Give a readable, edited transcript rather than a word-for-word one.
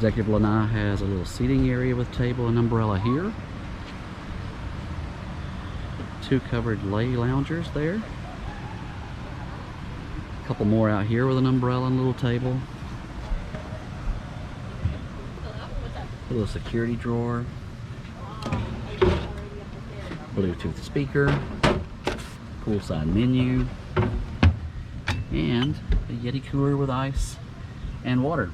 Executive Lanai has a little seating area with table and umbrella here. 2 covered lay loungers there. A couple more out here with an umbrella and a little table. A little security drawer. Bluetooth speaker. Poolside menu. And a Yeti cooler with ice and water.